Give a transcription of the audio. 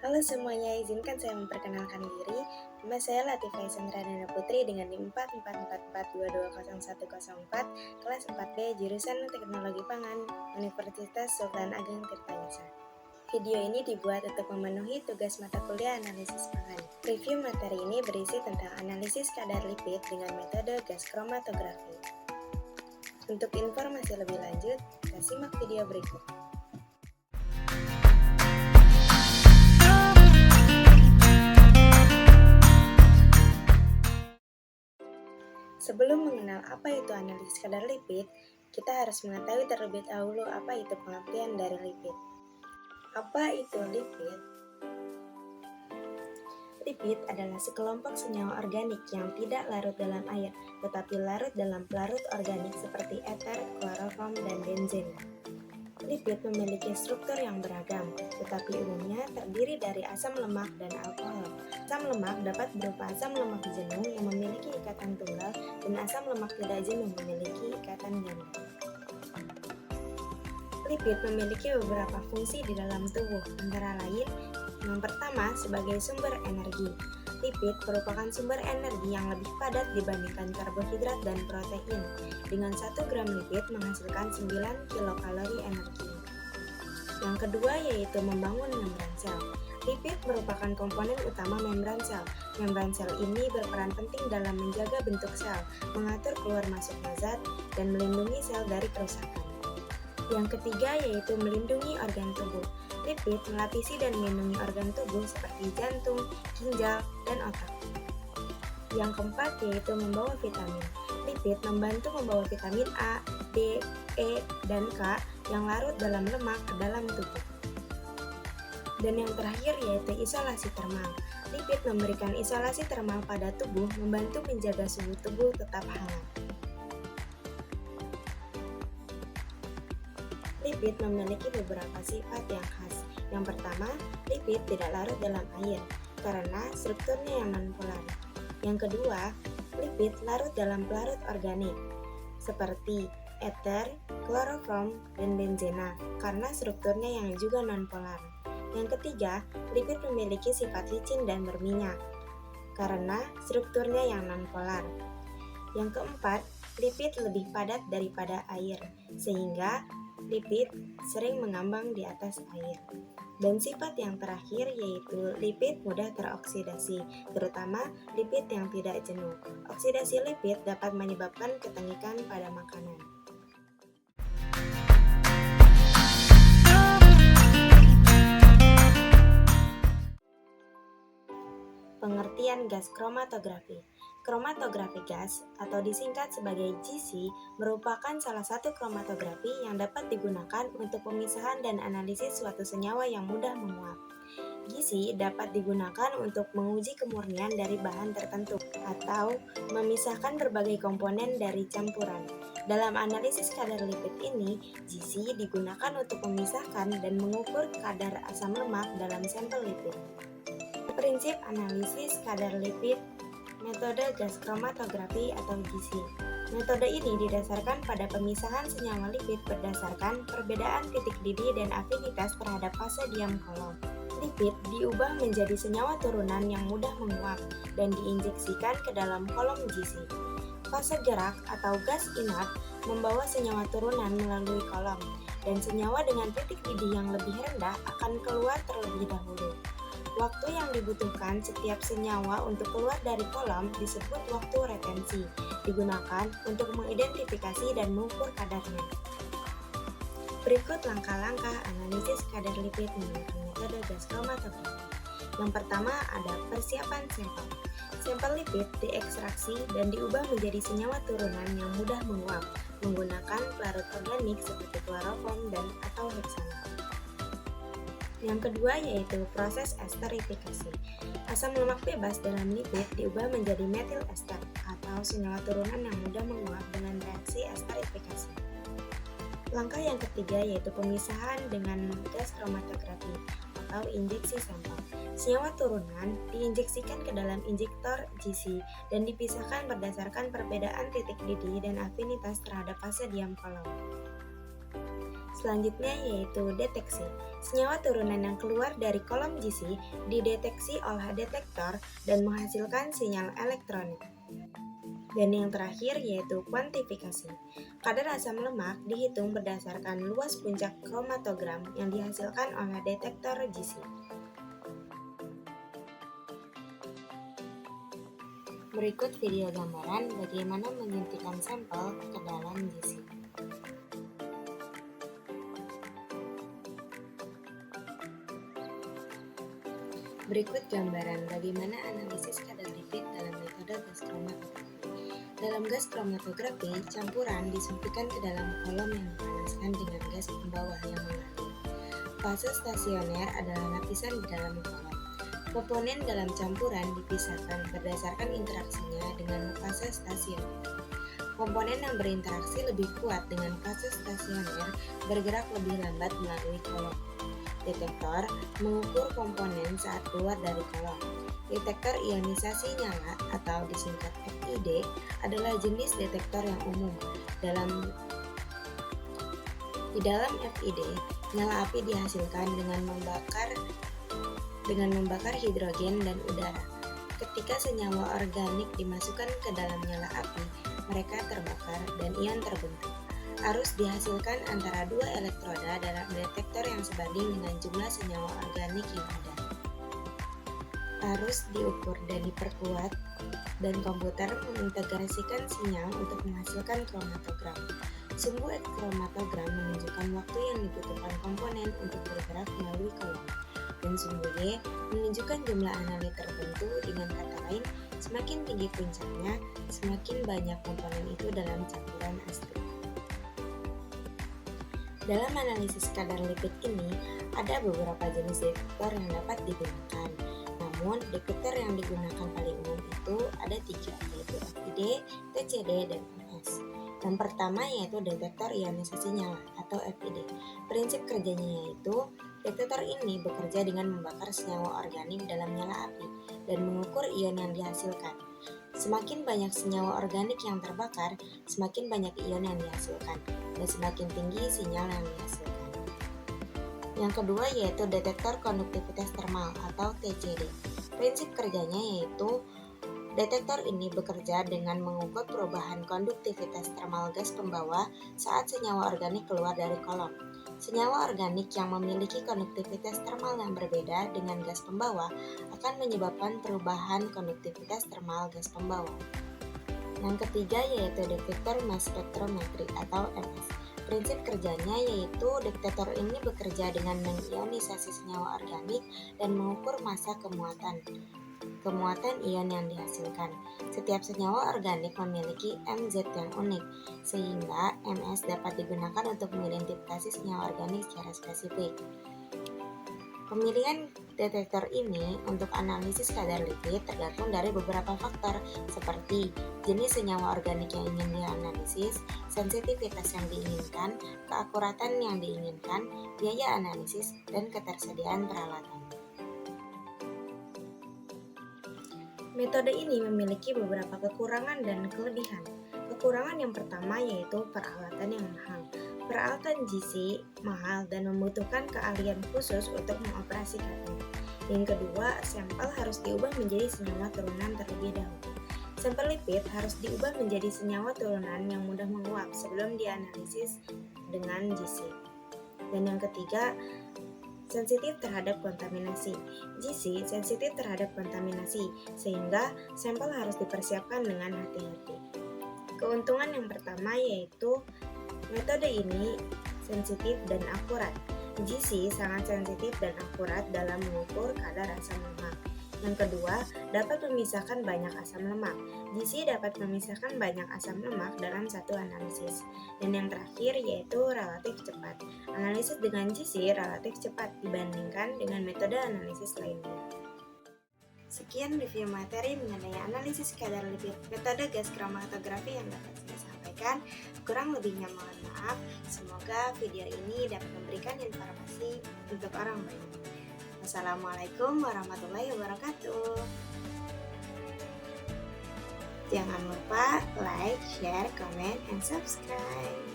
Halo semuanya, izinkan saya memperkenalkan diri. Nama saya Latifah Sandradana Putri dengan NIM 44442200104, kelas 4B, jurusan Teknologi Pangan, Universitas Sultan Ageng Tirtayasa. Video ini dibuat untuk memenuhi tugas mata kuliah analisis pangan. Review materi ini berisi tentang analisis kadar lipid dengan metode gas kromatografi. Untuk informasi lebih lanjut, kita simak video berikut. Sebelum mengenal apa itu analisis kadar lipid, kita harus mengetahui terlebih dahulu apa itu pengertian dari lipid. Apa itu lipid? Lipid adalah sekelompok senyawa organik yang tidak larut dalam air, tetapi larut dalam pelarut organik seperti eter, kloroform, dan benzen. Lipid memiliki struktur yang beragam, tetapi umumnya terdiri dari asam lemak dan alkohol. Asam lemak dapat berupa asam lemak jenuh yang memiliki ikatan tunggal dan asam lemak tidak jenuh memiliki ikatan ganda. Lipid memiliki beberapa fungsi di dalam tubuh, antara lain yang pertama sebagai sumber energi. Lipid merupakan sumber energi yang lebih padat dibandingkan karbohidrat dan protein. Dengan 1 gram lipid menghasilkan 9 kilokalori energi. Yang kedua yaitu membangun membran sel. Lipid merupakan komponen utama membran sel. Membran sel ini berperan penting dalam menjaga bentuk sel, mengatur keluar masuknya zat, dan melindungi sel dari kerusakan. Yang ketiga yaitu melindungi organ tubuh. Lipid melapisi dan melindungi organ tubuh seperti jantung, ginjal, dan otak. Yang keempat yaitu membawa vitamin. Lipid membantu membawa vitamin A, D, E, dan K yang larut dalam lemak ke dalam tubuh. Dan yang terakhir yaitu isolasi termal. Lipid memberikan isolasi termal pada tubuh, membantu menjaga suhu tubuh tetap hangat. Lipid memiliki beberapa sifat yang khas. Yang pertama, lipid tidak larut dalam air karena strukturnya yang nonpolar. Yang kedua, lipid larut dalam pelarut organik seperti eter, kloroform, dan benzena karena strukturnya yang juga nonpolar. Yang ketiga, lipid memiliki sifat licin dan berminyak karena strukturnya yang nonpolar. Yang keempat, lipid lebih padat daripada air sehingga lipid sering mengambang di atas air. Dan sifat yang terakhir yaitu lipid mudah teroksidasi, terutama lipid yang tidak jenuh. Oksidasi lipid dapat menyebabkan ketengikan pada makanan. Pengertian gas kromatografi. Kromatografi gas, atau disingkat sebagai GC, merupakan salah satu kromatografi yang dapat digunakan untuk pemisahan dan analisis suatu senyawa yang mudah menguap. GC dapat digunakan untuk menguji kemurnian dari bahan tertentu atau memisahkan berbagai komponen dari campuran. Dalam analisis kadar lipid ini, GC digunakan untuk memisahkan dan mengukur kadar asam lemak dalam sampel lipid. Prinsip analisis kadar lipid metode gas kromatografi atau GC. Metode ini didasarkan pada pemisahan senyawa lipid berdasarkan perbedaan titik didih dan afinitas terhadap fase diam kolom. Lipid diubah menjadi senyawa turunan yang mudah menguap dan diinjeksikan ke dalam kolom GC. Fase gerak atau gas inert membawa senyawa turunan melalui kolom, dan senyawa dengan titik didih yang lebih rendah akan keluar terlebih dahulu. Waktu yang dibutuhkan setiap senyawa untuk keluar dari kolom disebut waktu retensi, digunakan untuk mengidentifikasi dan mengukur kadarnya. Berikut langkah-langkah analisis kadar lipid menggunakan metode gas kromatografi. Yang pertama ada persiapan sampel. Sampel lipid diekstraksi dan diubah menjadi senyawa turunan yang mudah menguap menggunakan pelarut organik seperti kloroform dan atau heksana. Yang kedua yaitu proses esterifikasi. Asam lemak bebas dalam lipid diubah menjadi metil ester atau senyawa turunan yang mudah menguap dengan reaksi esterifikasi. Langkah yang ketiga yaitu pemisahan dengan gas kromatografi atau injeksi sampel. Senyawa turunan diinjeksikan ke dalam injektor GC dan dipisahkan berdasarkan perbedaan titik didih dan afinitas terhadap fase diam kolom. Selanjutnya yaitu deteksi. Senyawa turunan yang keluar dari kolom GC dideteksi oleh detektor dan menghasilkan sinyal elektronik. Dan yang terakhir yaitu kuantifikasi. Kadar asam lemak dihitung berdasarkan luas puncak kromatogram yang dihasilkan oleh detektor GC. Berikut video gambaran bagaimana menyuntikkan sampel ke dalam GC. Berikut gambaran bagaimana analisis kadar lipid dalam metode gas kromatografi. Dalam gas kromatografi, campuran disuntikkan ke dalam kolom yang dipanaskan dengan gas pembawa yang mengalir. Fase stasioner adalah lapisan di dalam kolom. Komponen dalam campuran dipisahkan berdasarkan interaksinya dengan fase stasioner. Komponen yang berinteraksi lebih kuat dengan fase stasioner bergerak lebih lambat melalui kolom. Detektor mengukur komponen saat keluar dari kolom. Detektor ionisasi nyala atau disingkat FID adalah jenis detektor yang umum. Di dalam FID, nyala api dihasilkan dengan membakar hidrogen dan udara. Ketika senyawa organik dimasukkan ke dalam nyala api, mereka terbakar dan ion terbentuk. Arus dihasilkan antara dua elektroda dalam detektor yang sebanding dengan jumlah senyawa organik yang ada. Arus diukur dan diperkuat, dan komputer mengintegrasikan sinyal untuk menghasilkan kromatogram. Sumbu kromatogram menunjukkan waktu yang dibutuhkan komponen untuk bergerak melalui kolom, dan sumbu Y menunjukkan jumlah analit tertentu. Dengan kata lain, semakin tinggi puncaknya, semakin banyak komponen itu dalam campuran asli. Dalam analisis kadar lipid ini, ada beberapa jenis detektor yang dapat digunakan. Namun, detektor yang digunakan paling umum itu ada 3, yaitu FID, TCD, dan MS. Yang pertama yaitu detektor ionisasi nyala atau FID. Prinsip kerjanya yaitu, detektor ini bekerja dengan membakar senyawa organik dalam nyala api dan mengukur ion yang dihasilkan. Semakin banyak senyawa organik yang terbakar, semakin banyak ion yang dihasilkan, dan semakin tinggi sinyal yang dihasilkan. Yang kedua yaitu detektor konduktivitas termal atau TCD. Prinsip kerjanya yaitu, detektor ini bekerja dengan mengukur perubahan konduktivitas termal gas pembawa saat senyawa organik keluar dari kolom. Senyawa organik yang memiliki konduktivitas termal yang berbeda dengan gas pembawa akan menyebabkan perubahan konduktivitas termal gas pembawa. Yang ketiga yaitu detektor mass spectrometry atau MS. Prinsip kerjanya yaitu detektor ini bekerja dengan mengionisasi senyawa organik dan mengukur massa kemuatan ion yang dihasilkan. Setiap senyawa organik memiliki MZ yang unik, sehingga MS dapat digunakan untuk mengidentifikasi senyawa organik secara spesifik. Pemilihan detektor ini untuk analisis kadar lipid tergantung dari beberapa faktor seperti jenis senyawa organik yang ingin dianalisis, sensitivitas yang diinginkan, keakuratan yang diinginkan, biaya analisis, dan ketersediaan peralatan. Metode ini memiliki beberapa kekurangan dan kelebihan. Kekurangan yang pertama yaitu peralatan yang mahal. Peralatan GC mahal dan membutuhkan keahlian khusus untuk mengoperasikannya. Yang kedua, sampel harus diubah menjadi senyawa turunan terlebih dahulu. Sampel lipid harus diubah menjadi senyawa turunan yang mudah menguap sebelum dianalisis dengan GC. Dan yang ketiga, sensitif terhadap kontaminasi. GC sensitif terhadap kontaminasi, sehingga sampel harus dipersiapkan dengan hati-hati. Keuntungan yang pertama yaitu metode ini sensitif dan akurat. GC sangat sensitif dan akurat dalam mengukur kadar asam lemak. Yang kedua, dapat memisahkan banyak asam lemak. GC dapat memisahkan banyak asam lemak dalam satu analisis. Dan yang terakhir yaitu relatif cepat. Analisis dengan GC relatif cepat dibandingkan dengan metode analisis lainnya. Sekian review materi mengenai analisis kadar lipid metode gas kromatografi yang dapat saya sampaikan. Kurang lebihnya mohon maaf. Semoga video ini dapat memberikan informasi untuk orang banyak. Wassalamualaikum warahmatullahi wabarakatuh. Jangan lupa like, share, comment, and subscribe.